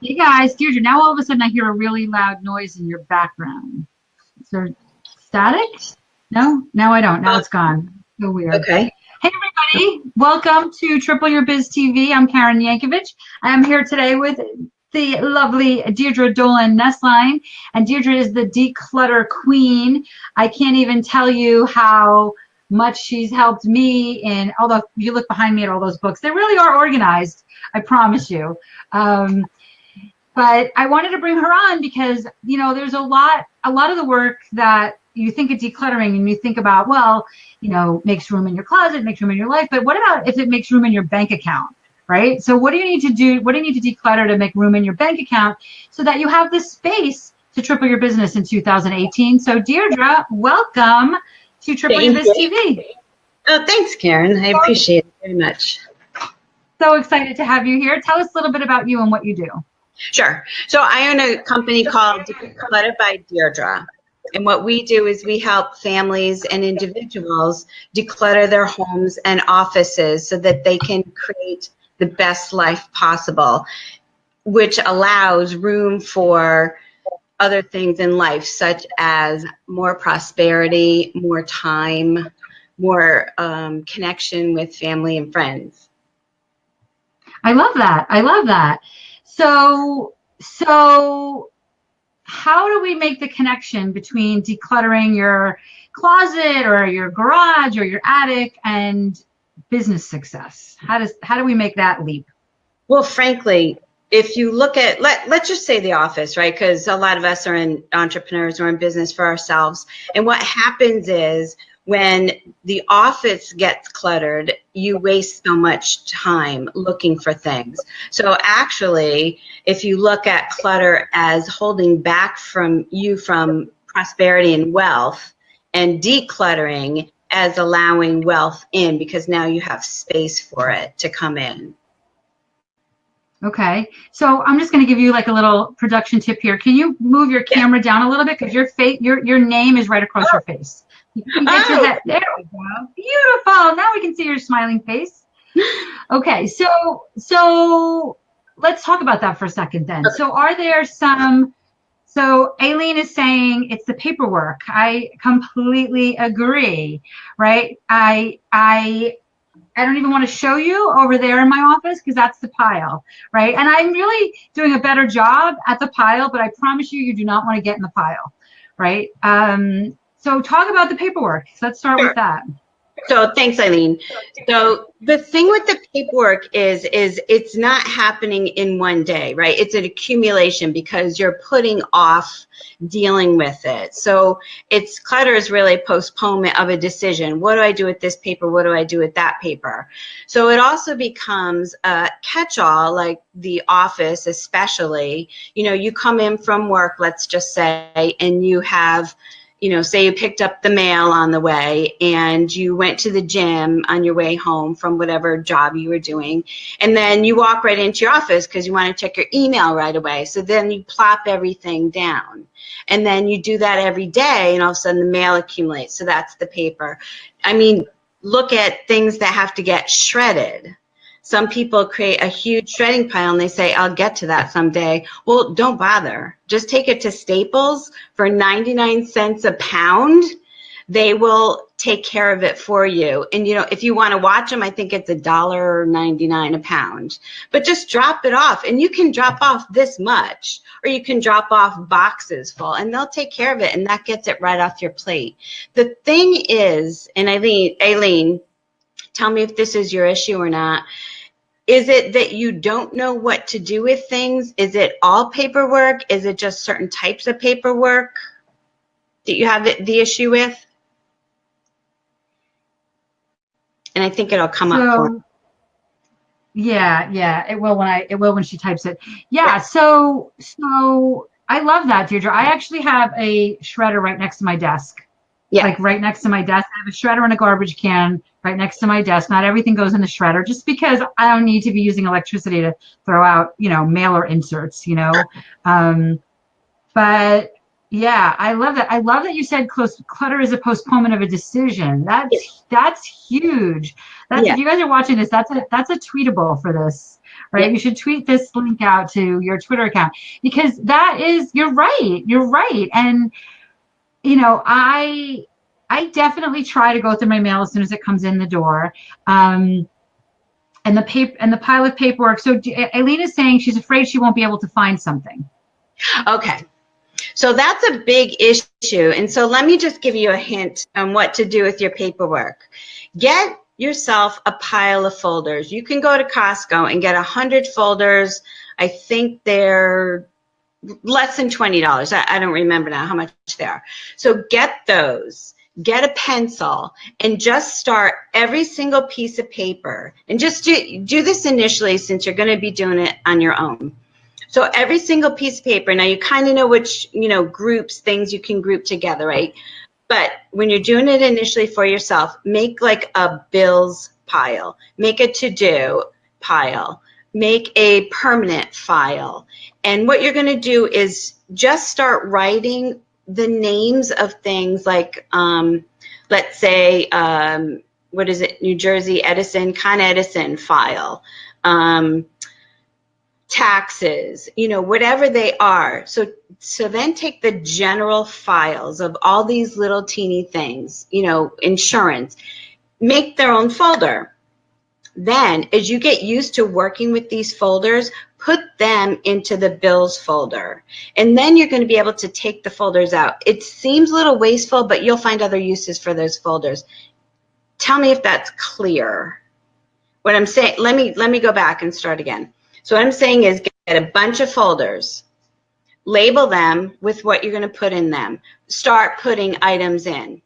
Hey guys, Deirdre, now all of a sudden I hear a really loud noise in your background. Is there static? No? Now I don't. Now it's gone. So weird. Okay. Hey everybody, welcome to Triple Your Biz TV. I'm Karen Yankovich. I am here today with the lovely Deirdre Nesline, and Deirdre is the declutter queen. I can't even tell you how much she's helped me in, although you look behind me at all those books, they really are organized, I promise you. But I wanted to bring her on because, you know, there's a lot of the work that you think of decluttering and you think about, well, you know, makes room in your closet, makes room in your life. But what about if it makes room in your bank account, right? So what do you need to do? What do you need to declutter to make room in your bank account so that you have the space to triple your business in 2018? So Deirdre, welcome to Triple Your Biz TV. Oh, thanks, Karen. I appreciate it very much. So excited to have you here. Tell us a little bit about you and what you do. Sure. So I own a company called DeClutter by Deirdre. And what we do is we help families and individuals declutter their homes and offices so that they can create the best life possible, which allows room for other things in life, such as more prosperity, more time, more connection with family and friends. I love that. I love that. So how do we make the connection between decluttering your closet or your garage or your attic and business success? How do we make that leap? Well, frankly, if you look at, let's just say the office, right? Because a lot of us are entrepreneurs or in business for ourselves. And what happens is when the office gets cluttered, you waste so much time looking for things. So actually, if you look at clutter as holding back from prosperity and wealth, and decluttering as allowing wealth in, because now you have space for it to come in. Okay, so I'm just going to give you like a little production tip here. Can you move your camera down a little bit, because your name is right across your face. You can get your head. There we go. Beautiful. Now we can see your smiling face. Okay, so let's talk about that for a second then. So are there some? So Aileen is saying it's the paperwork. I completely agree. Right? I don't even want to show you over there in my office because that's the pile, right? And I'm really doing a better job at the pile, but I promise you, you do not want to get in the pile, right? So talk about the paperwork. So let's start with that. So thanks, Aileen. So the thing with the paperwork is it's not happening in one day, right? It's an accumulation because you're putting off dealing with it. So clutter is really a postponement of a decision. What do I do with this paper? What do I do with that paper? So it also becomes a catch-all, like the office especially. You know, you come in from work, let's just say, and you have, you know, say you picked up the mail on the way and you went to the gym on your way home from whatever job you were doing. And then you walk right into your office because you want to check your email right away. So then you plop everything down. And then you do that every day and all of a sudden the mail accumulates. So that's the paper. I mean, look at things that have to get shredded. Some people create a huge shredding pile and they say, I'll get to that someday. Well, don't bother. Just take it to Staples for 99 cents a pound. They will take care of it for you. And, you know, if you want to watch them, I think it's $1.99 a pound. But just drop it off. And you can drop off this much, or you can drop off boxes full, and they'll take care of it. And that gets it right off your plate. The thing is, and Aileen, tell me if this is your issue or not. Is it that you don't know what to do with things? Is it all paperwork? Is it just certain types of paperwork that you have the issue with? And I think it'll come up for me. Yeah, it will when she types it. Yeah, so I love that, Deirdre. I actually have a shredder right next to my desk. Yeah. Like right next to my desk. I have a shredder and a garbage can right next to my desk. Not everything goes in the shredder just because I don't need to be using electricity to throw out, you know, mailer inserts, you know. But Yeah, I love that. I love that you said clutter is a postponement of a decision. That's huge. That's, Yeah. if you guys are watching this, that's a tweetable for this, Yeah. right? You should tweet this link out to your Twitter account, because that is, you're right. You're right. And you know, I definitely try to go through my mail as soon as it comes in the door. And the paper and the pile of paperwork. So Aileen is saying she's afraid she won't be able to find something. Okay. So that's a big issue. And so let me just give you a hint on what to do with your paperwork. Get yourself a pile of folders. You can go to Costco and get 100 folders. I think they're less than $20. I don't remember now how much they are. So get those. Get a pencil and just start every single piece of paper. And just do this initially, since you're going to be doing it on your own. So every single piece of paper, now you kind of know which, groups, things you can group together, right? But when you're doing it initially for yourself, make like a bills pile, make a to-do pile, make a permanent file. And what you're going to do is just start writing the names of things like, let's say, what is it, New Jersey Edison, Con Edison file. Taxes, whatever they are. So then take the general files of all these little teeny things, insurance, make their own folder. Then as you get used to working with these folders, put them into the bills folder. And then you're going to be able to take the folders out. It seems a little wasteful, but you'll find other uses for those folders. Tell me if that's clear. What I'm saying, let me go back and start again. So what I'm saying is get a bunch of folders, label them with what you're going to put in them. Start putting items in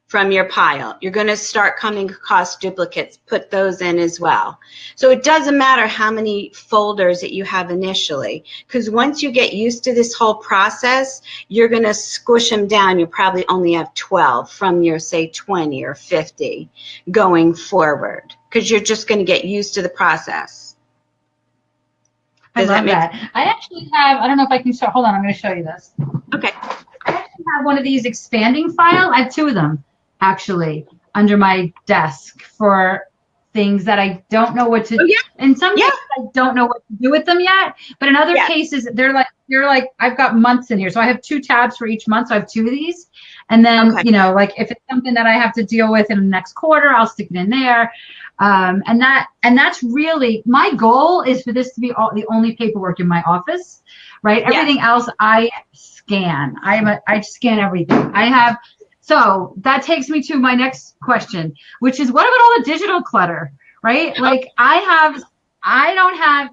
from your pile. You're going to start coming across duplicates, put those in as well. So it doesn't matter how many folders that you have initially, because once you get used to this whole process, you're going to squish them down. You probably only have 12 from your, say, 20 or 50 going forward, because you're just going to get used to the process. I love that. I actually have, I don't know if I can show, hold on, I'm going to show you this. Okay. I actually have one of these expanding files. I have two of them, actually, under my desk for things that I don't know what to, in some cases, I don't know what to do with them yet, but in other cases, they're like, I've got months in here. So I have 2 tabs for each month. So I have 2 of these. And then, like if it's something that I have to deal with in the next quarter, I'll stick it in there. And that's really, my goal is for this to be the only paperwork in my office, right? Everything else I scan. I scan everything. So that takes me to my next question, which is, what about all the digital clutter, right? Like I don't have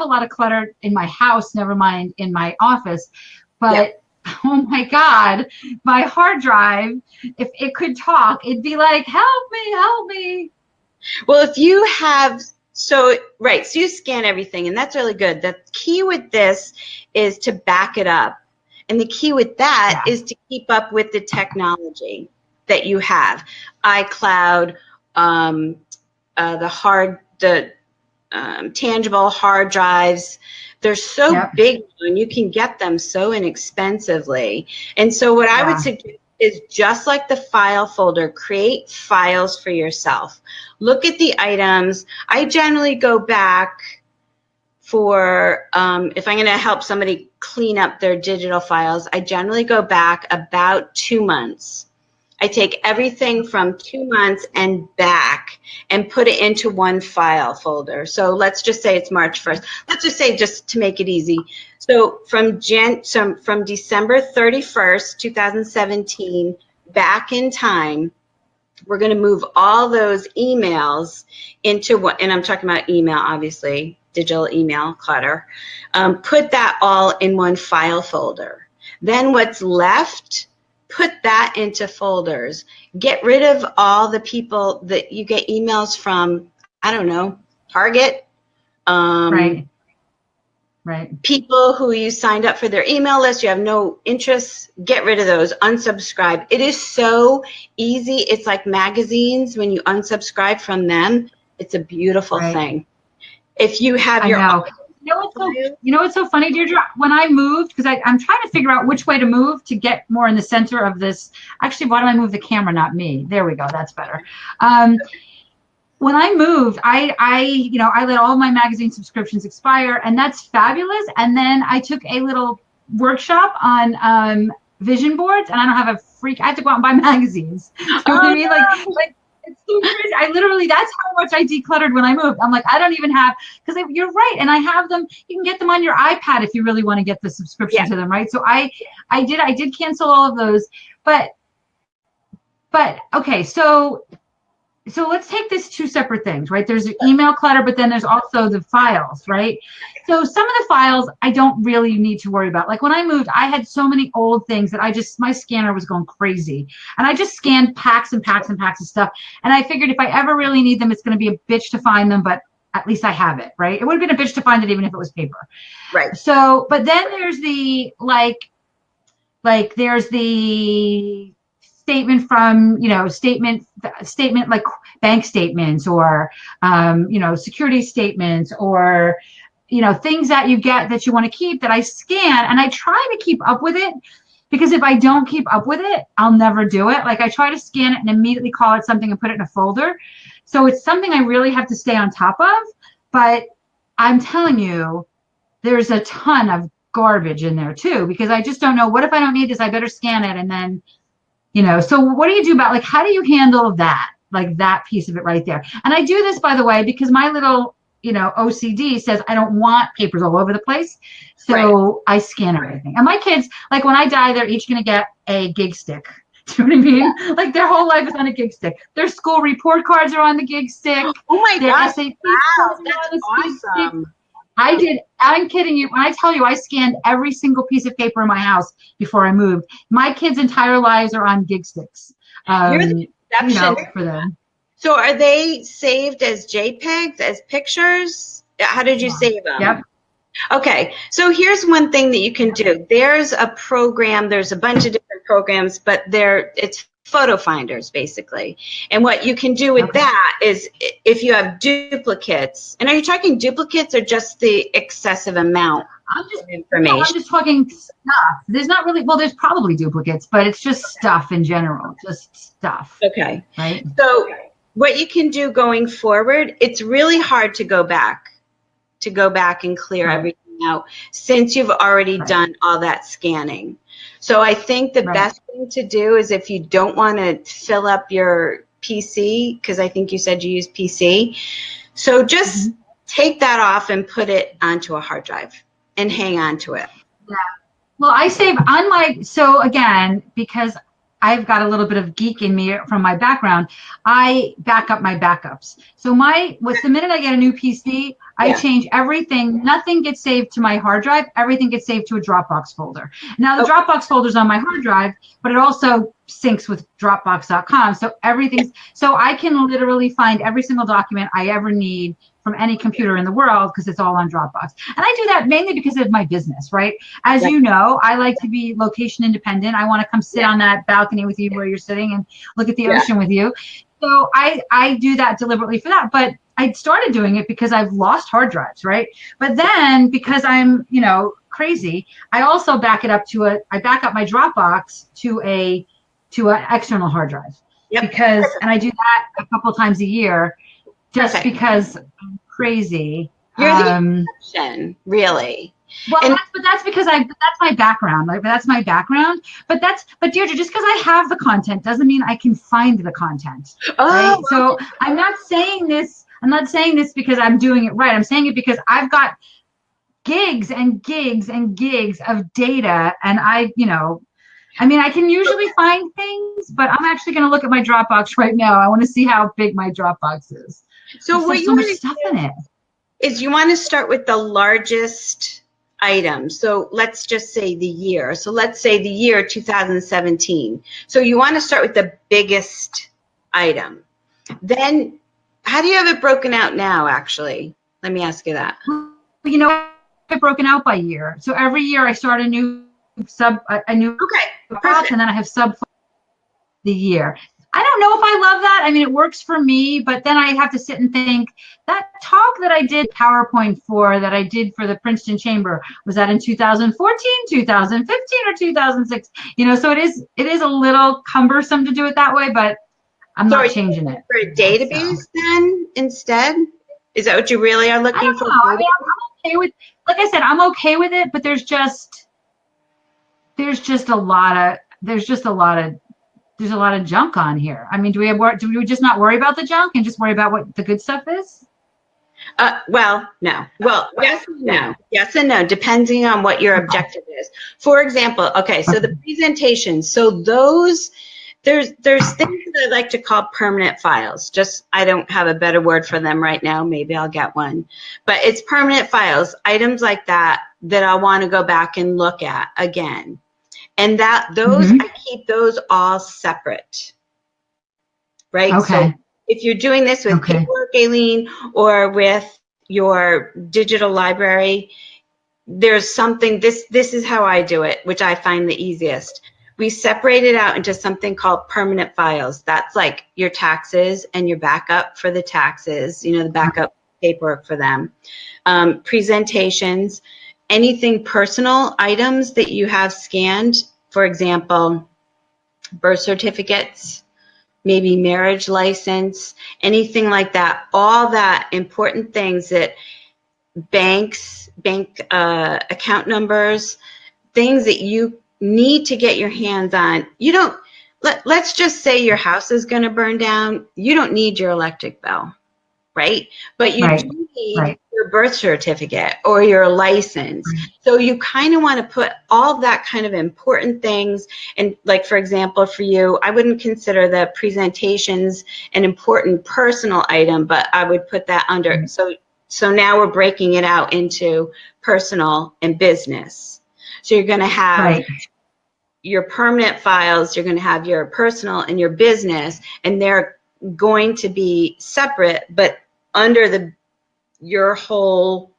a lot of clutter in my house, never mind in my office, but oh my God, my hard drive, if it could talk, it'd be like, help me. Well, if you have, so you scan everything, and that's really good. The key with this is to back it up. And the key with that is to keep up with the technology that you have. iCloud, the tangible hard drives, they're so big and you can get them so inexpensively. And so what I would suggest is, just like the file folder, create files for yourself. Look at the items. I generally go back for, if I'm going to help somebody clean up their digital files, I generally go back about 2 months. I take everything from 2 months and back and put it into one file folder. So let's just say it's March 1st. Let's just say, just to make it easy. So from December 31st, 2017, back in time, we're going to move all those emails into what, and I'm talking about email, obviously, digital email clutter. Put that all in one file folder. Then what's left, put that into folders. Get rid of all the people that you get emails from, I don't know, Target. Right. People who you signed up for their email list, you have no interest, get rid of those, unsubscribe. It is so easy. It's like magazines. When you unsubscribe from them, it's a beautiful thing. If you have You know what's so funny, Deirdre? When I moved, because I'm trying to figure out which way to move to get more in the center of this. Actually, why don't I move the camera, not me? There we go. That's better. When I moved, I let all my magazine subscriptions expire, and that's fabulous. And then I took a little workshop on vision boards, and I don't have a freak. I have to go out and buy magazines. You know what I mean? Like it's so crazy. I literally, that's how much I decluttered when I moved. I'm like, I don't even have, because you're right. And I have them, you can get them on your iPad if you really want to get the subscription to them, right? So I did cancel all of those. But okay, so let's take this two separate things, right? There's email clutter, but then there's also the files, right? So some of the files I don't really need to worry about. Like when I moved, I had so many old things that my scanner was going crazy. And I just scanned packs and packs and packs of stuff. And I figured if I ever really need them, it's going to be a bitch to find them, but at least I have it, right? It would have been a bitch to find it even if it was paper. Right. So, but then there's the, there's the statement from, statement like bank statements or, security statements or, things that you get that you want to keep that I scan, and I try to keep up with it, because if I don't keep up with it, I'll never do it. Like I try to scan it and immediately call it something and put it in a folder. So it's something I really have to stay on top of, but I'm telling you, there's a ton of garbage in there too, because I just don't know, what if I don't need this? I better scan it. And then, so what do you do about, like, how do you handle that? Like that piece of it right there. And I do this, by the way, because my little, OCD says I don't want papers all over the place. So I scan everything. And my kids, like when I die, they're each going to get a gig stick. Do you know what I mean? Yeah. Like their whole life is on a gig stick. Their school report cards are on the gig stick. Oh my gosh. SAP wow, that's awesome. I'm kidding you. When I tell you I scanned every single piece of paper in my house before I moved, my kids' entire lives are on gig sticks. You're the exception. For them. So are they saved as JPEGs, as pictures? How did you save them? Yep. Okay, so here's one thing that you can do. There's a program, there's a bunch of different programs, but it's photo finders basically. And what you can do with that is if you have duplicates, and are you talking duplicates or just the excessive amount of information? No, I'm just talking stuff. There's not really, well, there's probably duplicates, but it's just stuff in general, just stuff. Okay. Right. So what you can do going forward, it's really hard to go back and clear everything out since you've already done all that scanning. So I think the best thing to do is, if you don't want to fill up your PC, because I think you said you use PC, so just take that off and put it onto a hard drive and hang on to it. Yeah. Well, I save on my, so again, because I've got a little bit of geek in me from my background, I back up my backups. So the minute I get a new PC, I change everything. Nothing gets saved to my hard drive. Everything gets saved to a Dropbox folder. Now the Dropbox folder is on my hard drive, but it also syncs with Dropbox.com. So so I can literally find every single document I ever need from any computer in the world, because it's all on Dropbox. And I do that mainly because of my business, right? As you know, I like to be location independent. I want to come sit on that balcony with you where you're sitting and look at the ocean with you. So I do that deliberately for that. But I started doing it because I've lost hard drives, right? But then because I'm, crazy, I also back it up I back up my Dropbox to an external hard drive. Because, and I do that a couple times a year, just because I'm crazy. You're the exception, really. Well, that's because that's my background. Like that's my background. But Deirdre, just because I have the content doesn't mean I can find the content. Right? So I'm not saying this because I'm doing it right. I'm saying it because I've got gigs and gigs and gigs of data, and I can usually find things, but I'm actually going to look at my Dropbox right now. I want to see how big my Dropbox is. So what so much stuff in it is, you want to start with the largest item. So let's just say the year. So let's say the year 2017. So you want to start with the biggest item. Then how do you have it broken out now, actually? Let me ask you that. I've broken out by year. So every year I start a new box, and then I have sub the year. I don't know if I love that. I mean, it works for me, but then I have to sit and think, that talk that I did PowerPoint that I did for the Princeton Chamber, was that in 2014, 2015, or 2006? So it is a little cumbersome to do it that way, but I'm not changing it. For a database then instead? Is that what you really are looking for? I mean, I'm okay with, like I said, I'm okay with it, but there's just a lot of junk on here. I mean, do we just not worry about the junk and just worry about what the good stuff is? Well, no. Well, yes and no. Yes and no, depending on what your objective is. For example, okay, so the presentation. So there's things that I like to call permanent files. Just, I don't have a better word for them right now. Maybe I'll get one. But it's permanent files, items like that I want to go back and look at again. And I keep those all separate, right? Okay. So if you're doing this with paperwork, Aileen, or with your digital library, there's something, this is how I do it, which I find the easiest. We separate it out into something called permanent files. That's like your taxes and your backup for the taxes, the backup paperwork for them. Presentations, anything personal, items that you have scanned, for example, birth certificates, maybe marriage license, anything like that, all that important things that bank account numbers, things that you need to get your hands on. Let's just say your house is going to burn down. You don't need your electric bill, right? But you do need your birth certificate or your license. So you kind of want to put all that kind of important things. And like, for example, for you, I wouldn't consider the presentations an important personal item, but I would put that under. So now we're breaking it out into personal and business. So you're going to have your permanent files, you're going to have your personal and your business, and they're going to be separate, but under your whole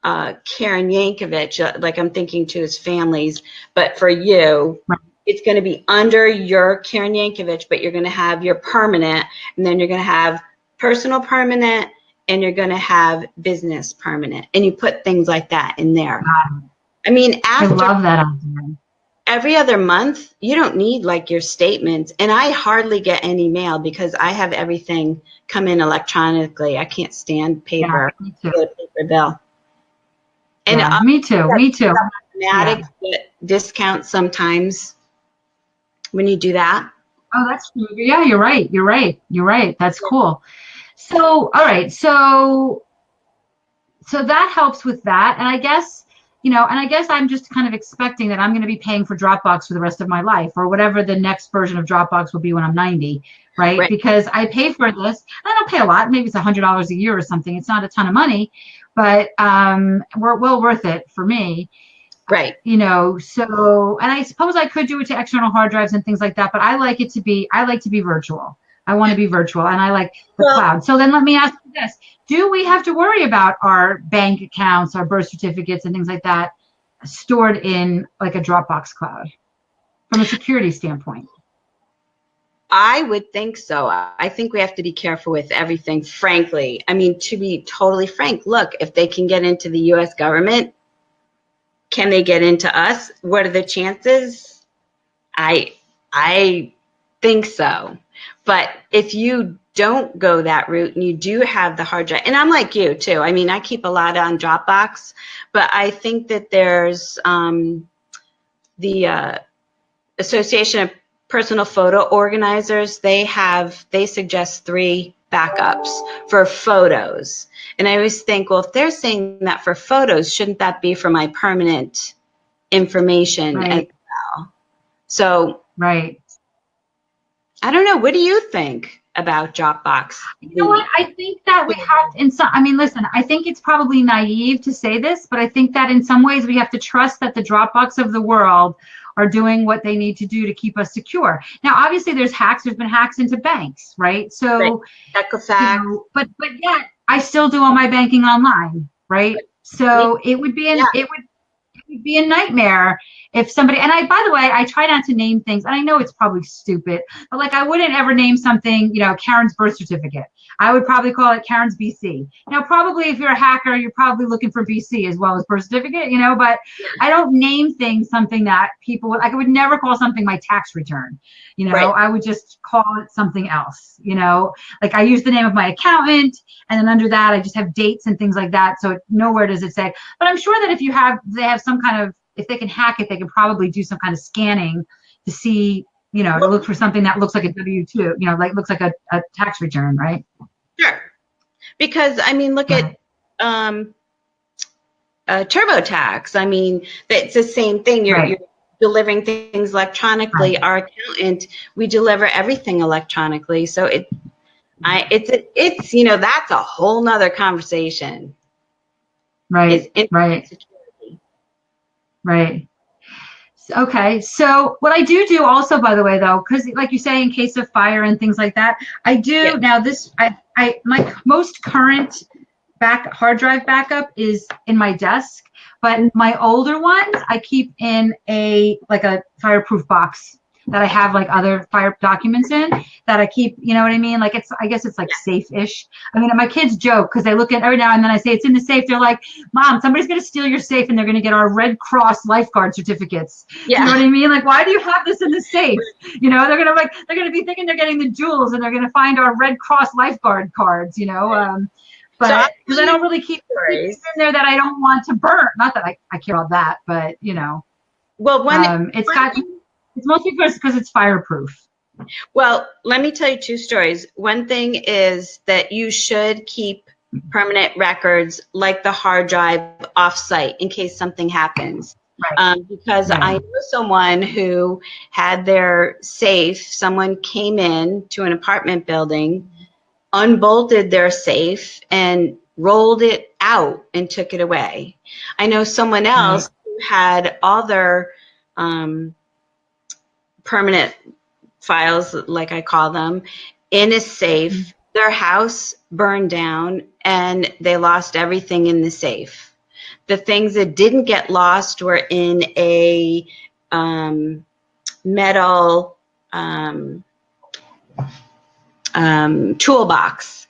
Karen Yankovic, like I'm thinking to his families, but for you, it's going to be under your Karen Yankovic, but you're going to have your permanent, and then you're going to have personal permanent, and you're going to have business permanent, and you put things like that in there. I mean, I love that idea. Every other month, you don't need like your statements. And I hardly get any mail because I have everything come in electronically. I can't stand paper, paper bill. And me too. Automatic discounts sometimes when you do that. Oh, that's true. Yeah, you're right. That's cool. So, all right. So that helps with that. And I guess, I'm just kind of expecting that I'm going to be paying for Dropbox for the rest of my life, or whatever the next version of Dropbox will be when I'm 90, right? Because I pay for this, and I don't pay a lot. Maybe it's $100 a year or something. It's not a ton of money, but we're well worth it for me. Right. So, and I suppose I could do it to external hard drives and things like that, but I like to be virtual. I want to be virtual, and I like the cloud. So then let me ask you this. Do we have to worry about our bank accounts, our birth certificates, and things like that stored in like a Dropbox cloud from a security standpoint? I would think so. I think we have to be careful with everything, frankly. I mean, to be totally frank, look, if they can get into the U.S. government, can they get into us? What are the chances? I think so. But if you don't go that route and you do have the hard drive, and I'm like you too. I mean, I keep a lot on Dropbox, but I think that there's the Association of Personal Photo Organizers. They suggest 3 backups for photos. And I always think, well, if they're saying that for photos, shouldn't that be for my permanent information as well? So, I don't know. What do you think about Dropbox? You know what? I think that we have, listen, I think it's probably naive to say this, but I think that in some ways we have to trust that the Dropbox of the world are doing what they need to do to keep us secure. Now, obviously there's been hacks into banks, right? So, but yet I still do all my banking online, right? So it would be it'd be a nightmare if somebody, and by the way, I try not to name things, and I know it's probably stupid, but like I wouldn't ever name something, Karen's birth certificate. I would probably call it Karen's BC. Now, probably if you're a hacker, you're probably looking for BC as well as birth certificate, but I don't name things something that people would, like I would never call something my tax return, Right. I would just call it something else, like I use the name of my accountant, and then under that, I just have dates and things like that. So nowhere does it say, but I'm sure that if they have some kind of, if they can hack it, they can probably do some kind of scanning to see, to look for something that looks like a W-2, like looks like a tax return, right? Sure. Because, I mean, look at TurboTax. I mean, it's the same thing. You're delivering things electronically. Right. Our accountant, we deliver everything electronically. So it's that's a whole nother conversation. Right. Right. Okay. So what I do also, by the way, though, because like you say, in case of fire and things like that, I do now this, my most current hard drive backup is in my desk, but my older ones I keep in a fireproof box that I have like other fire documents in that I keep, you know what I mean? Like I guess it's like safe-ish. I mean, my kids joke because they look at every now and then I say it's in the safe. They're like, Mom, somebody's going to steal your safe and they're going to get our Red Cross lifeguard certificates. Yeah. You know what I mean? Like, why do you have this in the safe? They're going to be thinking they're getting the jewels and they're going to find our Red Cross lifeguard cards, but because I don't really keep things in there that I don't want to burn. Not that I care about that, but well, it's mostly because it's fireproof. Well, let me tell you two stories. One thing is that you should keep permanent records like the hard drive off-site in case something happens. Right. Because I know someone who had their safe, someone came in to an apartment building, unbolted their safe, and rolled it out and took it away. I know someone else who had all their permanent files, like I call them, in a safe. Their house burned down and they lost everything in the safe. The things that didn't get lost were in a metal toolbox.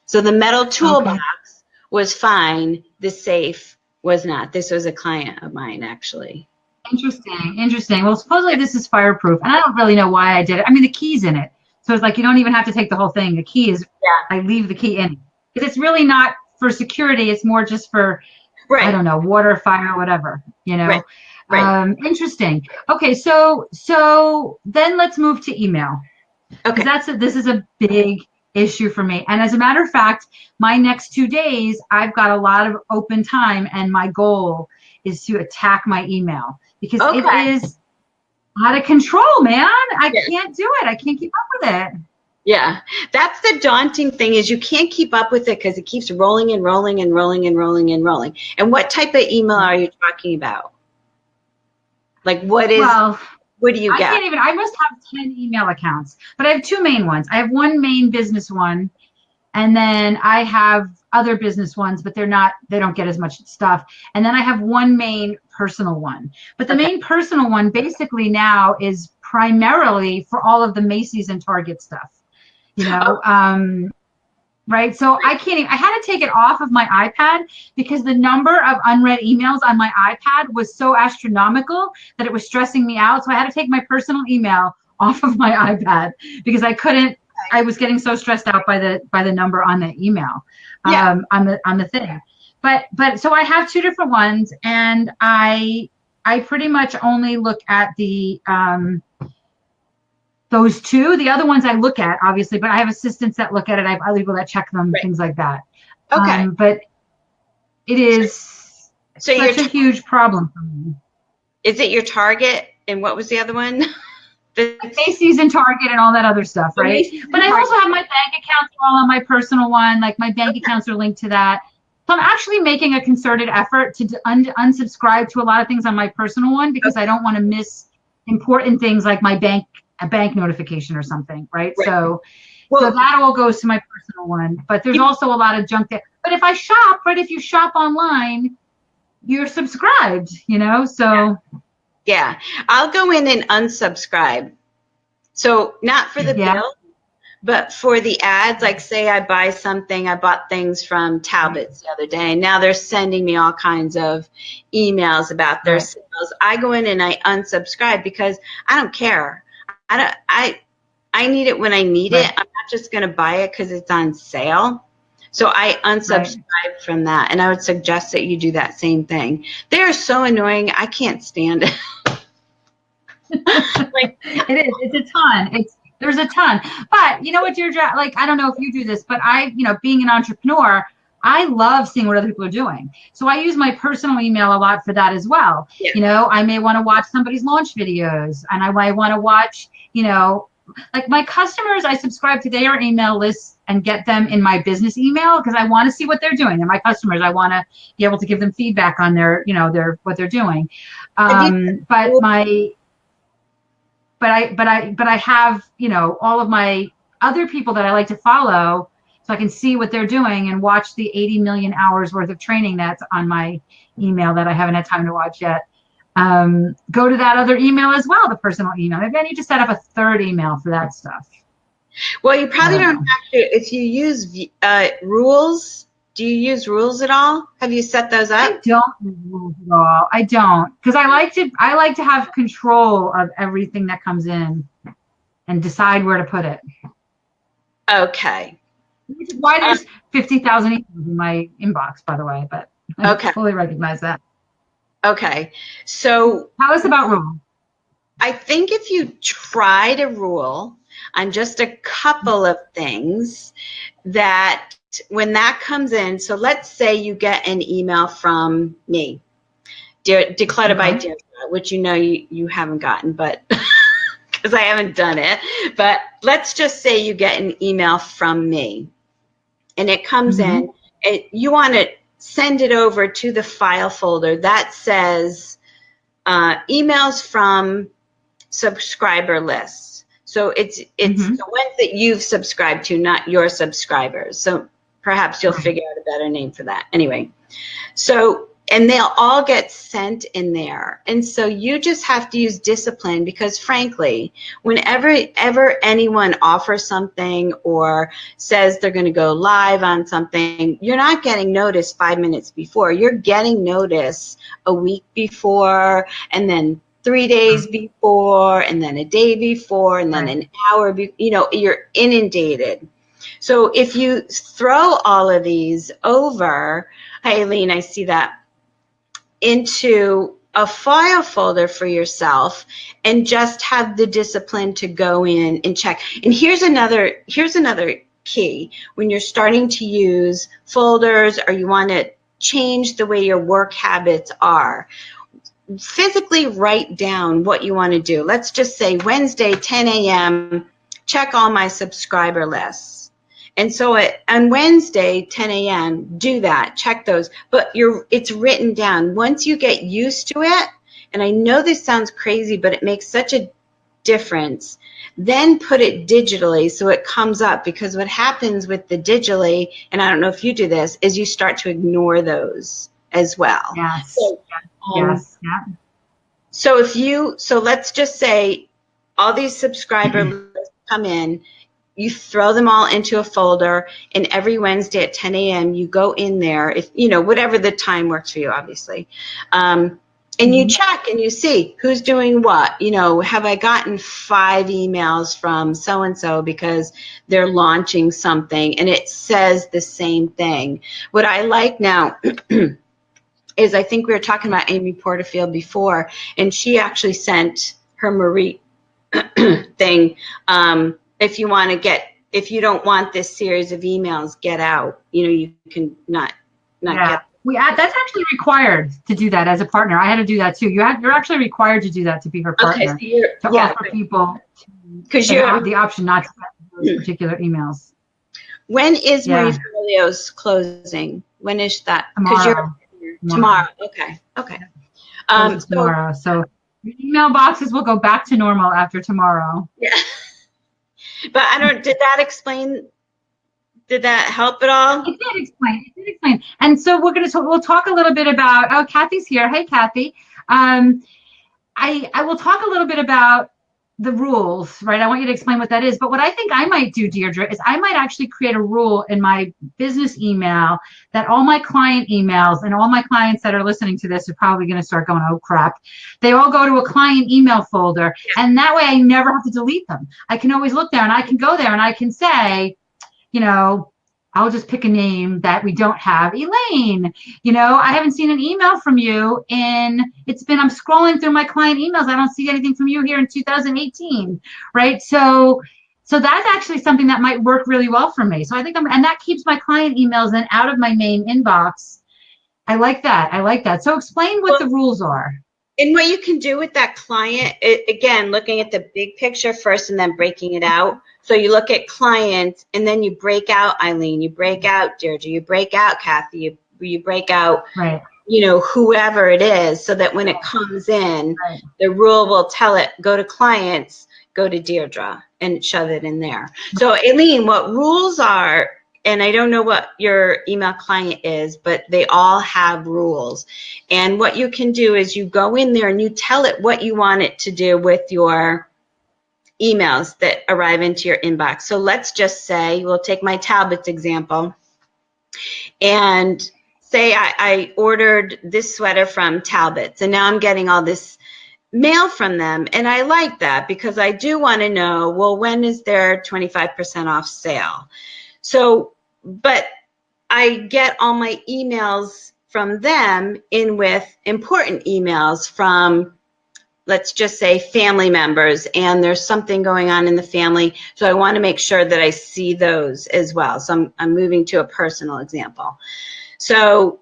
So the metal toolbox was fine. The safe was not. This was a client of mine, actually. Interesting. Well, supposedly this is fireproof, and I don't really know why I did it. I mean, the key's in it, so it's like you don't even have to take the whole thing. The key is, I leave the key in because it's really not for security. It's more just for, I don't know, water, fire, whatever. Right. Interesting. Okay, so then let's move to email. Okay. This is a big issue for me, and as a matter of fact, my next 2 days I've got a lot of open time, and my goal is to attack my email. Because it is out of control, man. I can't do it. I can't keep up with it. Yeah, that's the daunting thing is you can't keep up with it because it keeps rolling and rolling and rolling and rolling and rolling. And what type of email are you talking about? Like what do you get? I must have 10 email accounts, but I have two main ones. I have one main business one, and then I have other business ones, but they don't get as much stuff. And then I have one main personal one. But the main personal one basically now is primarily for all of the Macy's and Target stuff. Right? So I had to take it off of my iPad because the number of unread emails on my iPad was so astronomical that it was stressing me out. So I had to take my personal email off of my iPad because I was getting so stressed out by the number on the email, on the thing. But so I have two different ones, and I pretty much only look at the those two. The other ones I look at, obviously, but I have assistants that look at it. I have other people that check them, things like that. Okay. But it is such a huge problem for me. Is it your Target? And what was the other one? Macy's and Target and all that other stuff, right? But I also have my bank accounts all on my personal one. Like my bank accounts are linked to that. So I'm actually making a concerted effort to unsubscribe to a lot of things on my personal one because I don't want to miss important things like a bank notification or something, right? So that all goes to my personal one. But there's also a lot of junk there. But if I shop, right, if you shop online, you're subscribed, you know, so. Yeah, I'll go in and unsubscribe. So not for the Yeah. bill, but for the ads, like say I buy something, I bought things from Talbot's the other day, and now they're sending me all kinds of emails about their sales. I go in and I unsubscribe because I don't care. I need it when I need it. I'm not just going to buy it because it's on sale. So I unsubscribe from that, and I would suggest that you do that same thing. They are so annoying. I can't stand it. Like, it is. It's a ton. There's a ton. But you know what, Deirdre? Like, I don't know if you do this, but being an entrepreneur, I love seeing what other people are doing. So I use my personal email a lot for that as well. Yeah. You know, I may want to watch somebody's launch videos, and I might want to watch, like my customers, I subscribe to their email lists and get them in my business email because I want to see what they're doing. And my customers, I want to be able to give them feedback on what they're doing. But I have, all of my other people that I like to follow so I can see what they're doing and watch the 80 million hours worth of training that's on my email that I haven't had time to watch yet. Go to that other email as well, the personal email. Maybe I need to set up a third email for that stuff. Well, you probably don't have to. If you use rules, do you use rules at all? Have you set those up? I don't use rules at all. I don't, because I like to have control of everything that comes in and decide where to put it. Okay. Which is why there's 50,000 emails in my inbox, by the way, but I fully recognize that. Okay. So tell us about rules. I think if you try to rule on just a couple of things, that when that comes in, so let's say you get an email from me, Declutter by Deirdre, which you haven't gotten, but because I haven't done it. But let's just say you get an email from me, and it comes in, and you want to send it over to the file folder that says emails from subscriber lists. So it's the ones that you've subscribed to, not your subscribers. So perhaps you'll figure out a better name for that. Anyway, so, and they'll all get sent in there. And so you just have to use discipline, because frankly, whenever anyone offers something or says they're going to go live on something, you're not getting notice 5 minutes before. You're getting notice a week before, and then 3 days before, and then a day before, and then an hour you're inundated. So if you throw all of these over, hi Eileen, I see that, into a file folder for yourself, and just have the discipline to go in and check. And here's another key. When you're starting to use folders, or you want to change the way your work habits are, physically write down what you want to do. Let's just say Wednesday, 10 a.m., check all my subscriber lists. And so on Wednesday, 10 a.m., do that, check those. But it's written down. Once you get used to it, and I know this sounds crazy, but it makes such a difference, then put it digitally so it comes up. Because what happens with the digitally, and I don't know if you do this, is you start to ignore those as well. Yes. So, yes. Yeah. So let's just say all these subscriber lists come in, you throw them all into a folder, and every Wednesday at 10 a.m. you go in there, if whatever the time works for you, obviously, and you check and you see who's doing what. Have I gotten 5 emails from so-and-so because they're launching something, and it says the same thing. What I like now is, I think we were talking about Amy Porterfield before, and she actually sent her Marie thing. If you don't want this series of emails, get out. You can not get. That's actually required to do that as a partner. I had to do that too. You're actually required to do that to be her partner. Okay, so offer people, because you have the option not to get those particular emails. When is Marie Forleo's closing? When is that? Tomorrow. Okay. Tomorrow. So your email boxes will go back to normal after tomorrow. Yeah. But did that explain Did that help at all? It did explain. It did explain. And so we'll talk a little bit about, oh, Kathy's here. Hey, Kathy. I will talk a little bit about the rules, right? I want you to explain what that is. But what I think I might do, Deirdre, is I might actually create a rule in my business email that all my client emails and all my clients that are listening to this are probably going to start going, oh, crap. They all go to a client email folder. And that way I never have to delete them. I can always look there and I can go there and I can say, you know, I'll just pick a name that we don't have. Elaine, you know, I haven't seen an email from you I'm scrolling through my client emails. I don't see anything from you here in 2018, right? So that's actually something that might work really well for me. So I think and that keeps my client emails then out of my main inbox. I like that. So explain what the rules are. And what you can do with that client, again, looking at the big picture first and then breaking it out. So you look at clients and then you break out Eileen, you break out Deirdre, you break out Kathy, you break out, right, you know, whoever it is, so that when it comes in, right, the rule will tell it, go to clients, go to Deirdre, and shove it in there. So Eileen, what rules are, and I don't know what your email client is, but they all have rules. And what you can do is you go in there and you tell it what you want it to do with your emails that arrive into your inbox. So let's just say, we'll take my Talbot's example, and say I ordered this sweater from Talbot's, and now I'm getting all this mail from them, and I like that because I do want to know, well, when is their 25% off sale? So, but I get all my emails from them in with important emails from, let's just say, family members, and there's something going on in the family. So I want to make sure that I see those as well. So I'm moving to a personal example. So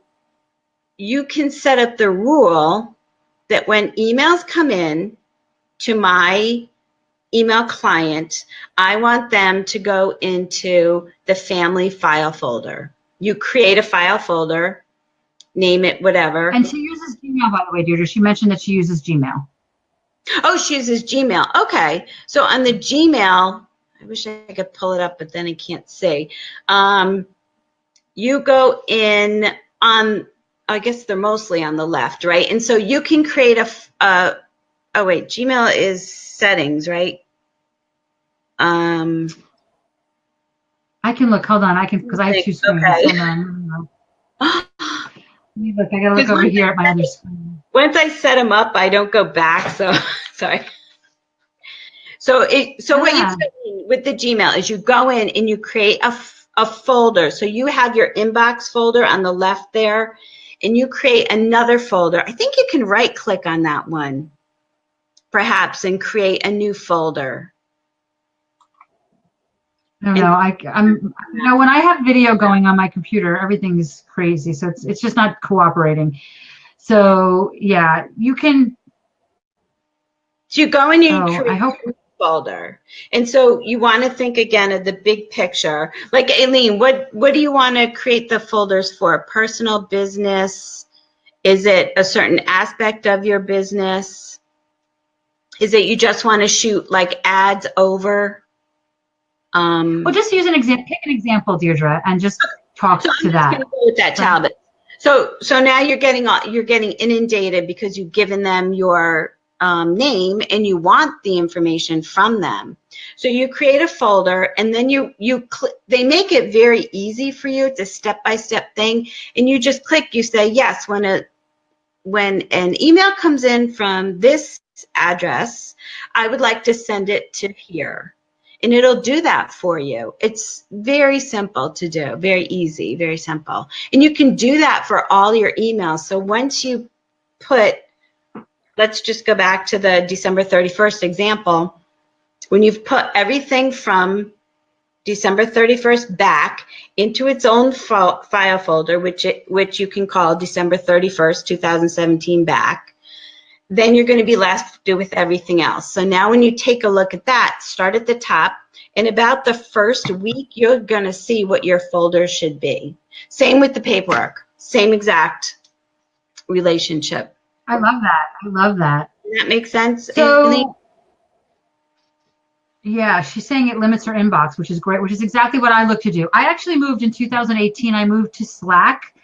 you can set up the rule that when emails come in to my email client, I want them to go into the family file folder. You create a file folder, name it whatever. And she uses Gmail, by the way, Deirdre. She mentioned that she uses Gmail. Oh, she uses Gmail. Okay. So on the Gmail, I wish I could pull it up, but then I can't see. You go in on, I guess they're mostly on the left, right? And so you can create oh wait, Gmail is settings, right? I can look. Hold on. Because I have two screens. Okay. Hold on. Look, I gotta look over here at my other screen. Once I set them up, I don't go back. So sorry. So what you do with the Gmail is you go in and you create a folder. So you have your inbox folder on the left there, and you create another folder. I think you can right click on that one, perhaps, and create a new folder. I don't know. When I have video going on my computer, everything is crazy. So it's just not cooperating. So yeah, you can. So you go and you create a folder. And so you want to think again of the big picture. Like Aileen, what do you want to create the folders for? Personal, business? Is it a certain aspect of your business? Is it you just want to shoot like ads over? Well, just use pick an example, Deirdre, and just talk to that. Go with that, Talbot. So now you're getting inundated because you've given them your name and you want the information from them. So you create a folder, and then they make it very easy for you. It's a step-by-step thing, and you just click. You say yes when an email comes in from this address, I would like to send it to here. And it'll do that for you. It's very simple to do, very easy, very simple. And you can do that for all your emails. So once you let's just go back to the December 31st example. When you've put everything from December 31st back into its own file folder, which you can call December 31st, 2017 back, then you're going to be left to do with everything else. So now when you take a look at that, start at the top. In about the first week, you're going to see what your folder should be. Same with the paperwork. Same exact relationship. I love that. Does that make sense? So, Yeah, she's saying it limits her inbox, which is great, which is exactly what I look to do. I actually moved in 2018. I moved to Slack,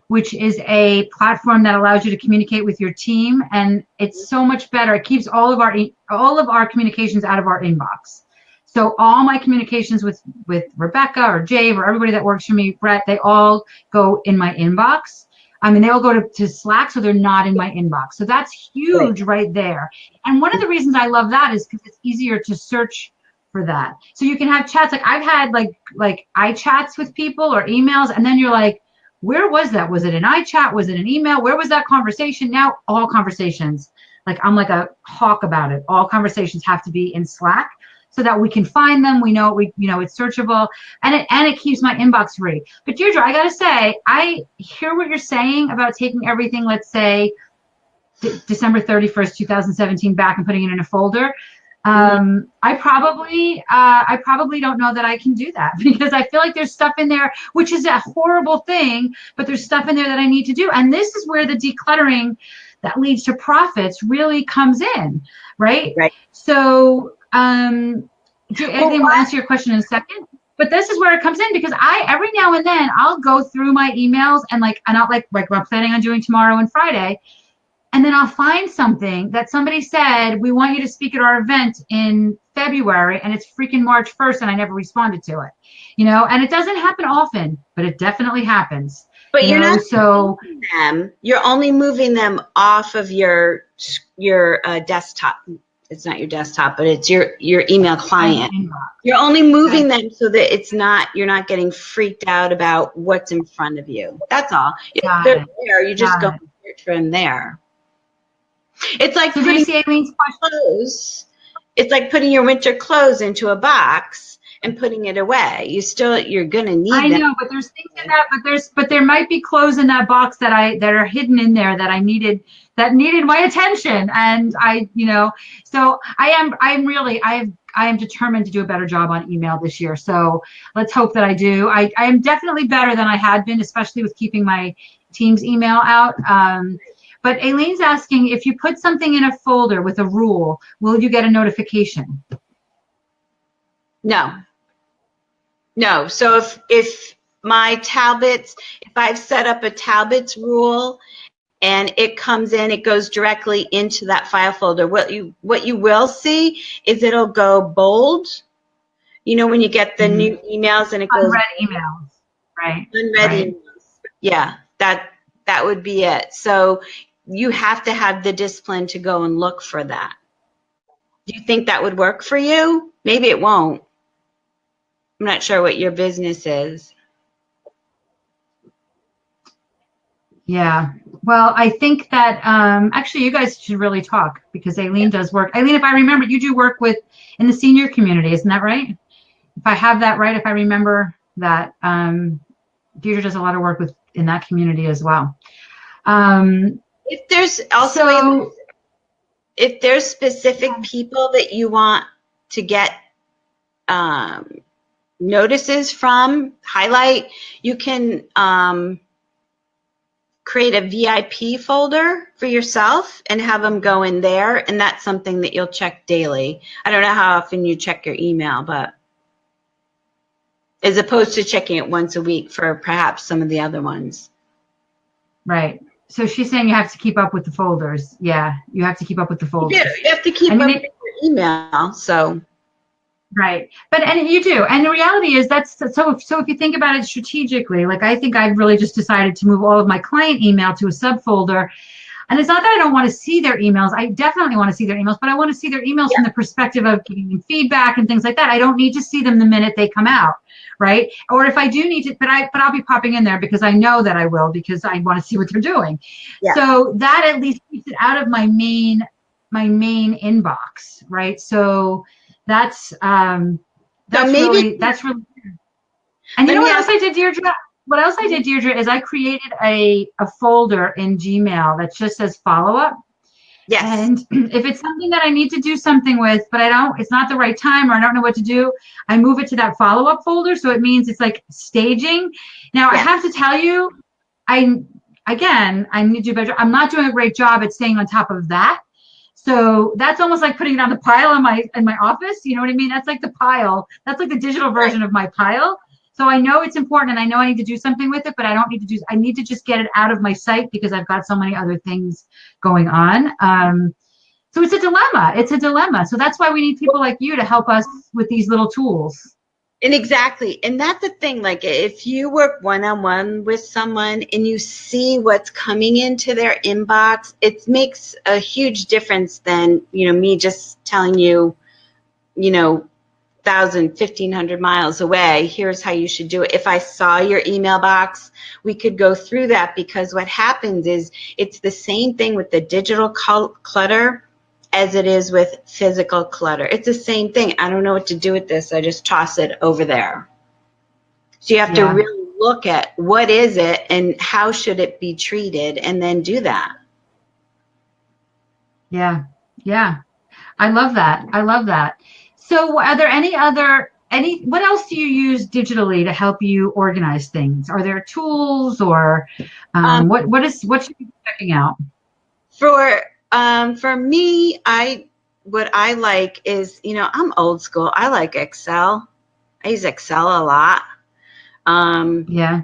which is a platform that allows you to communicate with your team, and it's so much better. It keeps all of our communications out of our inbox. So all my communications with Rebecca or Jave or everybody that works for me, Brett, they all go in my inbox. I mean, they all go to Slack, so they're not in my inbox. So that's huge right there. And one of the reasons I love that is because it's easier to search for that. So you can have chats. Like I've had like iChats with people or emails, and then you're like, where was that? Was it an iChat? Was it an email? Where was that conversation? Now all conversations, like I'm like a hawk about it. All conversations have to be in Slack so that we can find them. We know it's searchable, and it keeps my inbox free. But Deirdre, I gotta say, I hear what you're saying about taking everything, let's say December 31st, 2017 back and putting it in a folder. I probably don't know that I can do that because I feel like there's stuff in there, which is a horrible thing, but there's stuff in there that I need to do. And this is where the decluttering that leads to profits really comes in, right? Right. So, I think we'll answer your question in a second, but this is where it comes in because every now and then I'll go through my emails and I'll like what I'm planning on doing tomorrow and Friday. And then I'll find something that somebody said, we want you to speak at our event in February, and it's freaking March 1st, and I never responded to it. And it doesn't happen often, but it definitely happens. But you're not moving them. You're only moving them off of your desktop. It's not your desktop, but it's your email client. You're only moving them so that you're not getting freaked out about what's in front of you. That's all. They're there. You just go search from there. It's like it's like putting your winter clothes into a box and putting it away. You're gonna need them. I know, but there's things in that, but there might be clothes in that box that are hidden in there that needed my attention. And so I am determined to do a better job on email this year. So let's hope that I do. I am definitely better than I had been, especially with keeping my team's email out. But Aileen's asking, if you put something in a folder with a rule, will you get a notification? No. So if my Talbots, if I've set up a Talbots rule and it comes in, it goes directly into that file folder. What you will see is it'll go bold. When you get the new emails and it goes unread emails, right? Unread emails. Yeah, that would be it. So you have to have the discipline to go and look for that. Do you think that would work for you? Maybe it won't. I'm not sure what your business is. Yeah. Well, I think that actually you guys should really talk because Aileen does work. Aileen, if I remember, you do work in the senior community, isn't that right? If I have that right, if I remember that, Deirdre does a lot of work in that community as well. If there's also if there's specific people that you want to get notices from, highlight, you can create a VIP folder for yourself and have them go in there, and that's something that you'll check daily. I don't know how often you check your email, but as opposed to checking it once a week for perhaps some of the other ones. Right. So she's saying you have to keep up with the folders. Yeah, you have to keep up with the folders. You have to keep up with your email. So. Right. And you do. And the reality is so if you think about it strategically, like I think I've really just decided to move all of my client email to a subfolder. And it's not that I don't want to see their emails. I definitely want to see their emails, but I want to see their emails from the perspective of giving them feedback and things like that. I don't need to see them the minute they come out. Right. Or if I do need to, but I'll be popping in there because I know that I will, because I want to see what they're doing. Yeah. So that at least keeps it out of my main inbox. Right. So that's really. And you know what else I did, Deirdre? What else I did, Deirdre, is I created a folder in Gmail that just says follow-up. Yes. And if it's something that I need to do something with, but it's not the right time, or I don't know what to do, I move it to that follow-up folder. So it means it's like staging. Now, I have to tell you, I need to do better. I'm not doing a great job at staying on top of that. So that's almost like putting it on the pile in my office. You know what I mean? That's like the pile. That's like the digital version of my pile. So I know it's important and I know I need to do something with it, but I need to just get it out of my sight because I've got so many other things going on. So it's a dilemma. It's a dilemma. So that's why we need people like you to help us with these little tools. And exactly. And that's the thing, like if you work one-on-one with someone and you see what's coming into their inbox, it makes a huge difference than, me just telling you, 1,500 miles away, here's how you should do it. If I saw your email box, we could go through that, because what happens is it's the same thing with the digital clutter as it is with physical clutter. It's the same thing. I don't know what to do with this. I just toss it over there. So you have to really look at what is it and how should it be treated, and then do that. Yeah. Yeah. I love that. I love that. So are there what else do you use digitally to help you organize things? Are there tools or what should you be checking out? For me, what I like is, I'm old school. I like Excel. I use Excel a lot. Yeah.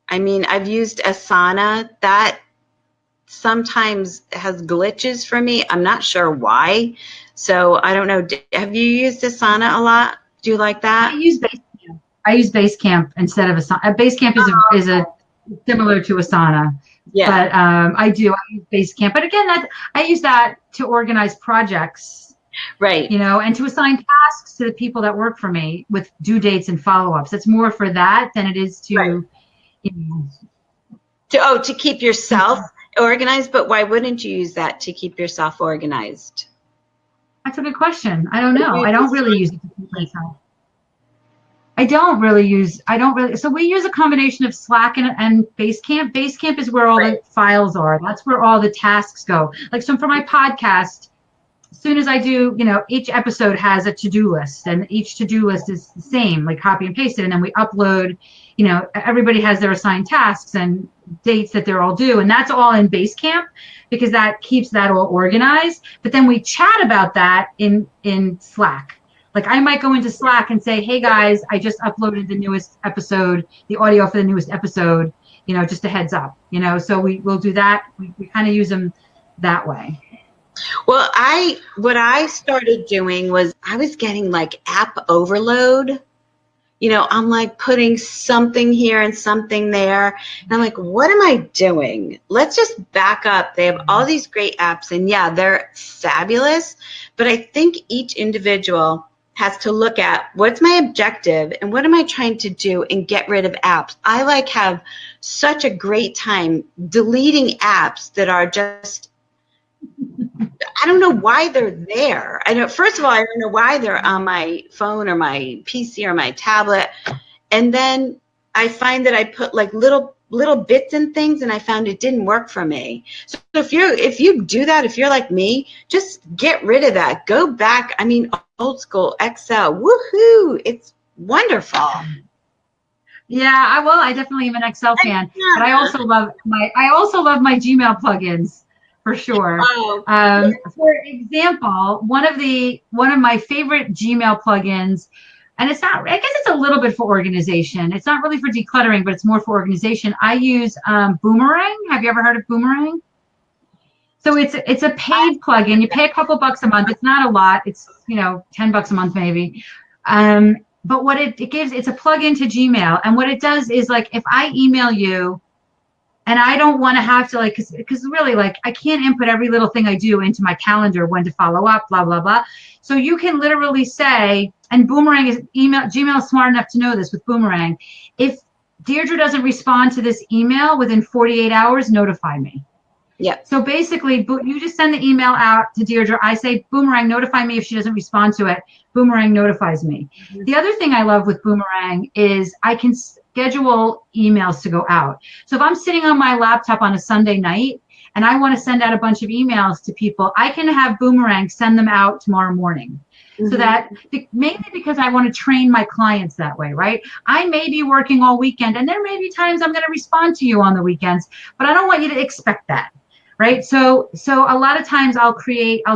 I mean, I've used Asana. That sometimes has glitches for me. I'm not sure why. So I don't know. Have you used Asana a lot? Do you like that? I use Basecamp instead of Asana. Basecamp is a similar to Asana. Yeah. But I use Basecamp. But again, I use that to organize projects. Right. And to assign tasks to the people that work for me with due dates and follow-ups. It's more for that than it is to, to keep yourself organized. But why wouldn't you use that to keep yourself organized? That's a good question. I don't know. I don't really use it to keep myself. I don't really. So we use a combination of Slack and Basecamp. Basecamp is where all the files are. That's where all the tasks go. Like, so for my podcast, as soon as I do, each episode has a to-do list, and each to-do list is the same, like copy and paste it. And then we upload, everybody has their assigned tasks and dates that they're all due. And that's all in Basecamp, because that keeps that all organized. But then we chat about that in Slack. Like, I might go into Slack and say, hey guys, I just uploaded the newest episode, the audio for the newest episode, just a heads up, so we'll do that. We kind of use them that way. Well, what I started doing was I was getting like app overload. I'm like putting something here and something there. And I'm like, what am I doing? Let's just back up. They have all these great apps, and yeah, they're fabulous. But I think each individual has to look at what's my objective and what am I trying to do, and get rid of apps. I have such a great time deleting apps that are just, I don't know why they're there. First of all, I don't know why they're on my phone or my PC or my tablet. And then I find that I put like little bits and things, and I found it didn't work for me. So if you do that, if you're like me, just get rid of that. Go back. I mean, old school Excel. Woohoo! It's wonderful. Yeah, I definitely am an Excel fan, but I also love my Gmail plugins. For sure. For example, one of my favorite Gmail plugins, and I guess it's a little bit for organization. It's not really for decluttering, but it's more for organization. I use Boomerang. Have you ever heard of Boomerang? So it's a paid plugin. You pay a couple bucks a month. It's not a lot. It's $10 a month maybe. But what it gives, it's a plugin to Gmail, and what it does is, like, if I email you, and I don't want to have to, like, because really, like, I can't input every little thing I do into my calendar, when to follow up, blah, blah, blah. So you can literally say, and Gmail is smart enough to know this with Boomerang, if Deirdre doesn't respond to this email within 48 hours, notify me. Yeah. So basically, you just send the email out to Deirdre. I say, Boomerang, notify me if she doesn't respond to it. Boomerang notifies me. Mm-hmm. The other thing I love with Boomerang is I can schedule emails to go out. So if I'm sitting on my laptop on a Sunday night and I want to send out a bunch of emails to people, I can have Boomerang send them out tomorrow morning. Mm-hmm. So that, mainly because I want to train my clients that way, right? I may be working all weekend, and there may be times I'm going to respond to you on the weekends, but I don't want you to expect that. right? So a lot of times I'll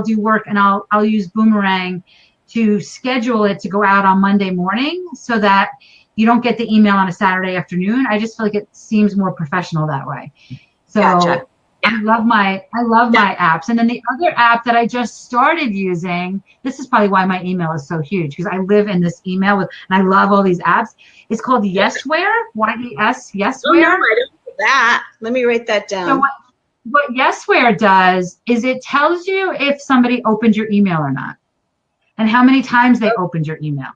do work and I'll use Boomerang to schedule it to go out on Monday morning so that you don't get the email on a Saturday afternoon. I just feel like it seems more professional that way. So Gotcha. Yeah. I love my apps. And then the other app that I just started using, this is probably why my email is so huge, because I live in this email with, and I love all these apps. It's called Yesware, Y-E-S, Yesware. Oh, no, I don't know that. Let me write that down. So what Yesware does is it tells you if somebody opened your email or not, and how many times they opened your email.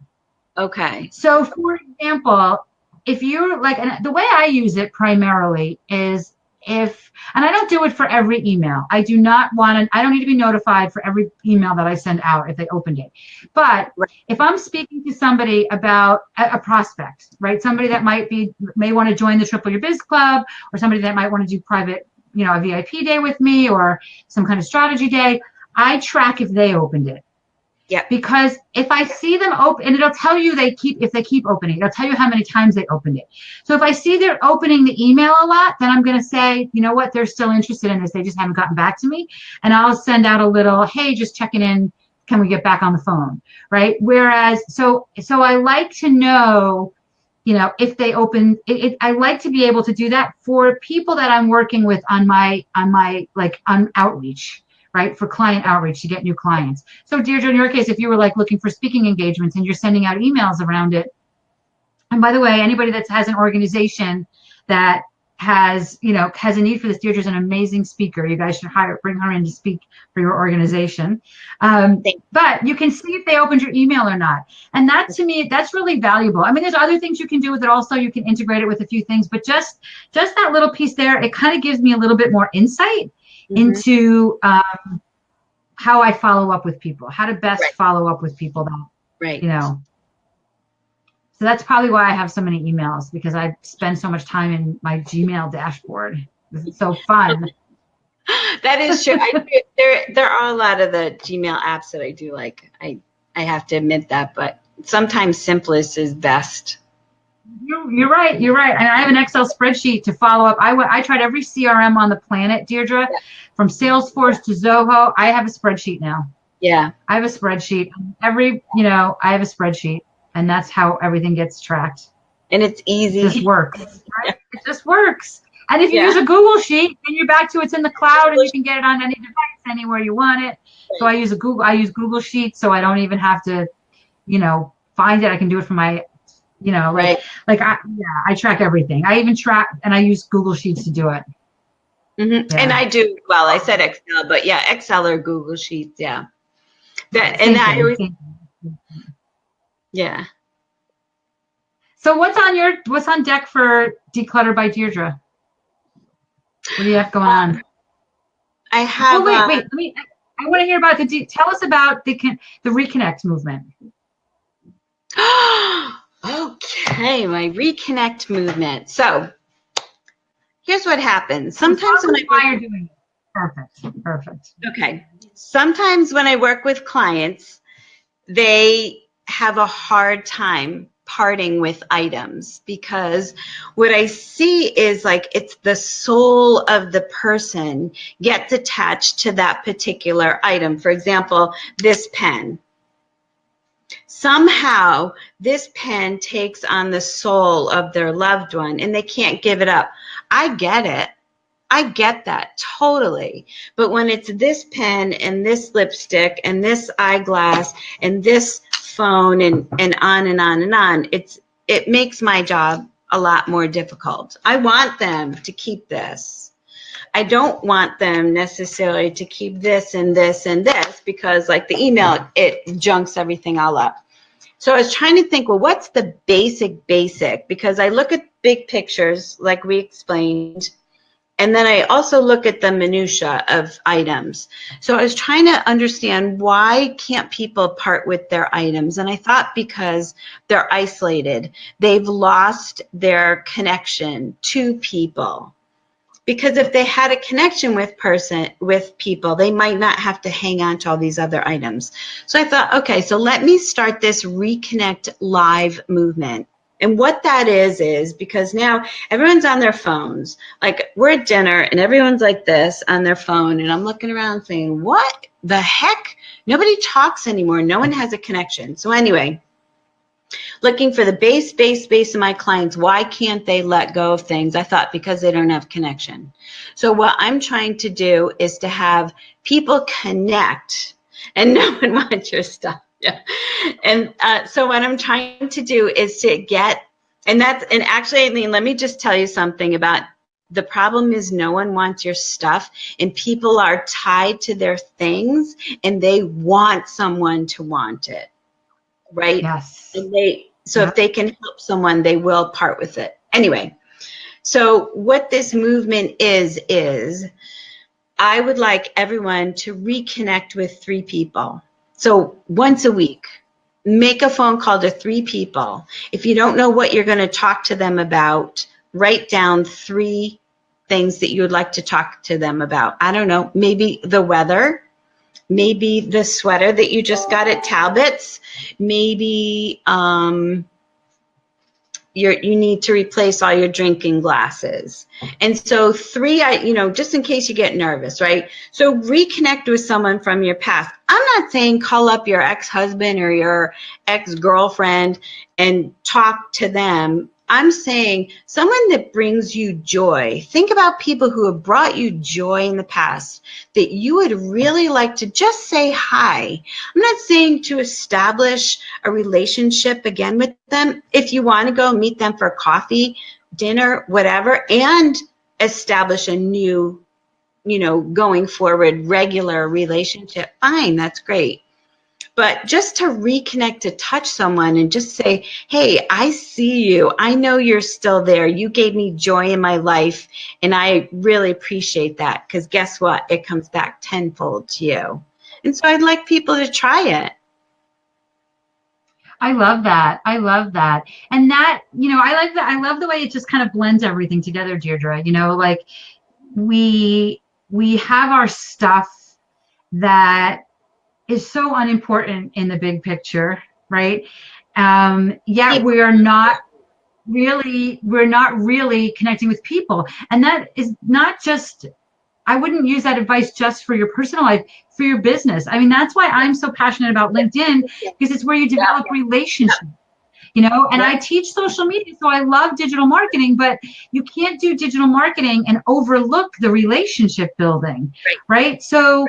Okay. So for example, if you're like, and the way I use it primarily is and I don't do it for every email. I do not want to, I don't need to be notified for every email that I send out if they opened it. But if I'm speaking to somebody about a prospect, right? Somebody that may want to join the Triple Your Biz Club, or somebody that might want to do private, a VIP day with me or some kind of strategy day, I track if they opened it. Yeah. Because if I see them open, and it'll tell you if they keep opening, it'll tell you how many times they opened it. So if I see they're opening the email a lot, then I'm going to say, you know what, they're still interested in this. They just haven't gotten back to me. And I'll send out a little, hey, just checking in. Can we get back on the phone? Right. Whereas, so I like to know, if they open it, I like to be able to do that for people that I'm working with on outreach. Right, for client outreach to get new clients. So Deirdre, in your case, if you were like looking for speaking engagements and you're sending out emails around it, and by the way, anybody that has an organization that has a need for this, Deirdre's an amazing speaker. You guys should bring her in to speak for your organization. But you can see if they opened your email or not. And that, to me, that's really valuable. I mean, there's other things you can do with it also. You can integrate it with a few things, but just that little piece there, it kind of gives me a little bit more insight into how I follow up with people, how to best follow up with people that, So that's probably why I have so many emails, because I spend so much time in my Gmail dashboard. This is so fun. That is true. There are a lot of the Gmail apps that I do like. I have to admit that, but sometimes simplest is best. You're right. And I have an Excel spreadsheet to follow up. I tried every CRM on the planet, Deirdre, from Salesforce to Zoho. I have a spreadsheet now. Yeah. I have a spreadsheet. I have a spreadsheet, and that's how everything gets tracked. And it's easy. It just works. Right? It just works. And if you use a Google Sheet, then you're back to it's in the cloud, and you can get it on any device anywhere you want it. Right. So I use Google Sheets, so I don't even have to, find it. I can do it from my I track everything. I even track, and I use Google Sheets to do it. Mm-hmm. Yeah. And I do, well, I said Excel, but Excel or Google Sheets. Yeah. Yeah. So what's on deck for Declutter by Deirdre? What do you have going on? I have. Oh, wait. I want to hear about tell us about the Reconnect movement. Okay, my Reconnect movement. So here's what happens. Sometimes when you're doing it. Perfect. Okay. Sometimes when I work with clients, they have a hard time parting with items, because what I see is like it's the soul of the person gets attached to that particular item. For example, this pen. Somehow this pen takes on the soul of their loved one and they can't give it up. I get it. I get that totally. But when it's this pen and this lipstick and this eyeglass and this phone and on and on and on, it makes my job a lot more difficult. I want them to keep this. I don't want them necessarily to keep this and this and this, because like the email, it junks everything all up. So I was trying to think, well, what's the basic? Because I look at big pictures, like we explained, and then I also look at the minutia of items. So I was trying to understand, why can't people part with their items? And I thought because they're isolated. They've lost their connection to people. Because if they had a connection with people, they might not have to hang on to all these other items. So I thought, okay, so let me start this Reconnect live movement. And what that is because now everyone's on their phones. Like we're at dinner and everyone's like this on their phone. And I'm looking around saying, what the heck? Nobody talks anymore. No one has a connection. So anyway, looking for the base of my clients. Why can't they let go of things? I thought because they don't have connection. So what I'm trying to do is to have people connect, and no one wants your stuff. Yeah. And so what I'm trying to do is to get, and actually, Aileen, let me just tell you something about the problem is no one wants your stuff, and people are tied to their things and they want someone to want it. Right? Yes. And if they can help someone, they will part with it. Anyway, so what this movement is I would like everyone to reconnect with 3 people. So once a week, make a phone call to 3 people. If you don't know what you're going to talk to them about, write down 3 things that you would like to talk to them about. I don't know, maybe the weather. Maybe the sweater that you just got at Talbot's. Maybe you need to replace all your drinking glasses. And so 3, just in case you get nervous, right? So reconnect with someone from your past. I'm not saying call up your ex-husband or your ex-girlfriend and talk to them. I'm saying someone that brings you joy. Think about people who have brought you joy in the past that you would really like to just say hi. I'm not saying to establish a relationship again with them. If you want to go meet them for coffee, dinner, whatever, and establish a new, going forward regular relationship, fine, that's great. But just to reconnect, to touch someone and just say, hey, I see you. I know you're still there. You gave me joy in my life, and I really appreciate that, because guess what? It comes back tenfold to you. And so I'd like people to try it. I love that. I love that. And that, I like that. I love the way it just kind of blends everything together, Deirdre. Like we have our stuff that is so unimportant in the big picture, right? Yet we're not really connecting with people. And that is not just, I wouldn't use that advice just for your personal life, for your business. I mean, that's why I'm so passionate about LinkedIn, because it's where you develop relationships. And I teach social media, so I love digital marketing, but you can't do digital marketing and overlook the relationship building, right? So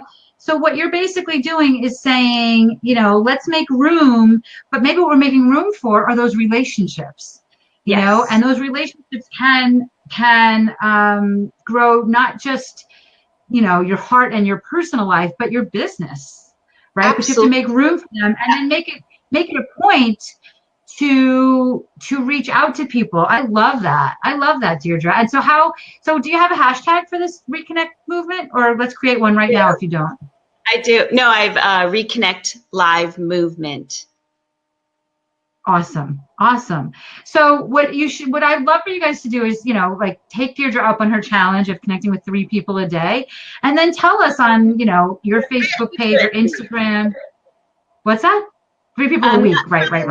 what you're basically doing is saying, let's make room, but maybe what we're making room for are those relationships, and those relationships can grow not just, your heart and your personal life, but your business, right? But you have to make room for them, and then make it a point to reach out to people. I love that, Deirdre. And so do you have a hashtag for this Reconnect movement, or let's create one right now if you don't? I do. No, I've Reconnect Live Movement. Awesome. So what I'd love for you guys to do is, take Deirdre up on her challenge of connecting with 3 people a day, and then tell us on, your Facebook page or Instagram. What's that? 3 people a week. Right.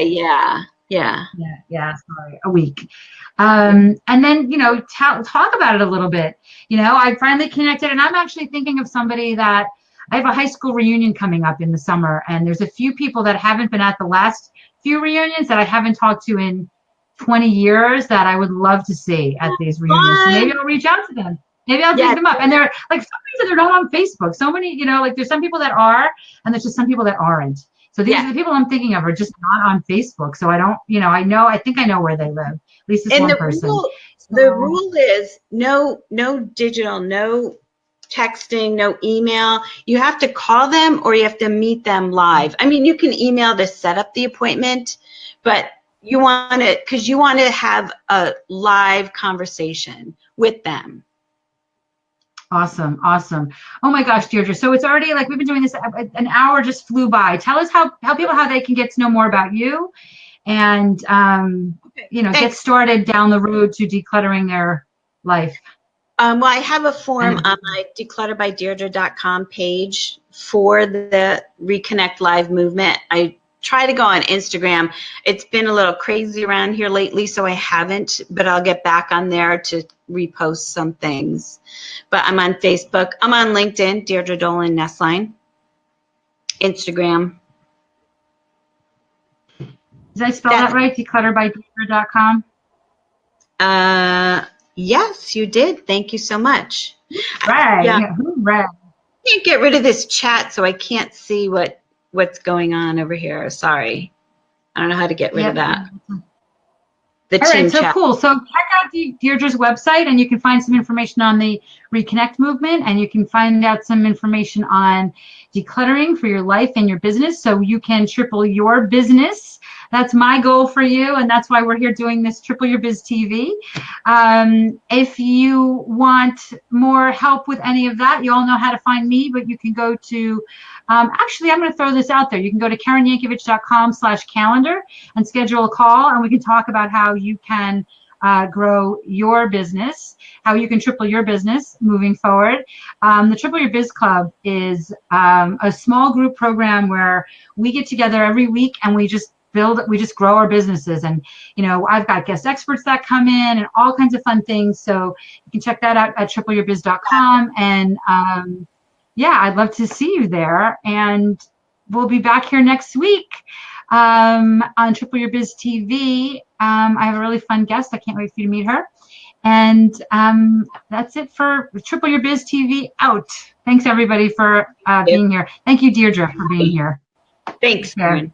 Yeah. Sorry, a week. And then, talk about it a little bit. I finally connected, and I'm actually thinking of somebody that I have a high school reunion coming up in the summer, and there's a few people that haven't been at the last few reunions that I haven't talked to in 20 years that I would love to see at these reunions. So maybe I'll reach out to them. Maybe I'll take them up. And they're like, some reason they're not on Facebook. So many, there's some people that are, and there's just some people that aren't. So these are the people I'm thinking of are just not on Facebook. So I don't, I think I know where they live. At least it's one person. The rule is no digital, no texting, no email. You have to call them or you have to meet them live. I mean, you can email to set up the appointment, but you want to have a live conversation with them. Awesome. Oh my gosh, Deirdre. So it's already we've been doing this, an hour just flew by. Tell us how they can get to know more about you and, get started down the road to decluttering their life. Well, I have a form on my declutterbydeirdre.com page for the Reconnect Live movement. I try to go on Instagram. It's been a little crazy around here lately, so I haven't, but I'll get back on there to repost some things. But I'm on Facebook. I'm on LinkedIn, Deirdre Nesline. Instagram. Did I spell that right? DeClutterByDeirdre.com? Yes, you did. Thank you so much. Right. Yeah. Hooray. I can't get rid of this chat, so I can't see what's going on over here. Sorry. I don't know how to get rid of that. The All team right, so chat. cool. So check out Deirdre's website, and you can find some information on the Reconnect movement, and you can find out some information on decluttering for your life and your business, so you can triple your business. That's my goal for you, and that's why we're here doing this Triple Your Biz TV. If you want more help with any of that, you all know how to find me, but you can go to, actually, I'm going to throw this out there. You can go to KarenYankovich.com/calendar and schedule a call, and we can talk about how you can grow your business, how you can triple your business moving forward. The Triple Your Biz Club is a small group program where we get together every week and we just grow our businesses. And, you know, I've got guest experts that come in and all kinds of fun things. So you can check that out at tripleyourbiz.com. And yeah, I'd love to see you there. And we'll be back here next week on Triple Your Biz TV. I have a really fun guest. I can't wait for you to meet her. And that's it for Triple Your Biz TV out. Thanks, everybody, for being here. Thank you, Deirdre, for being here. Thanks, Karen.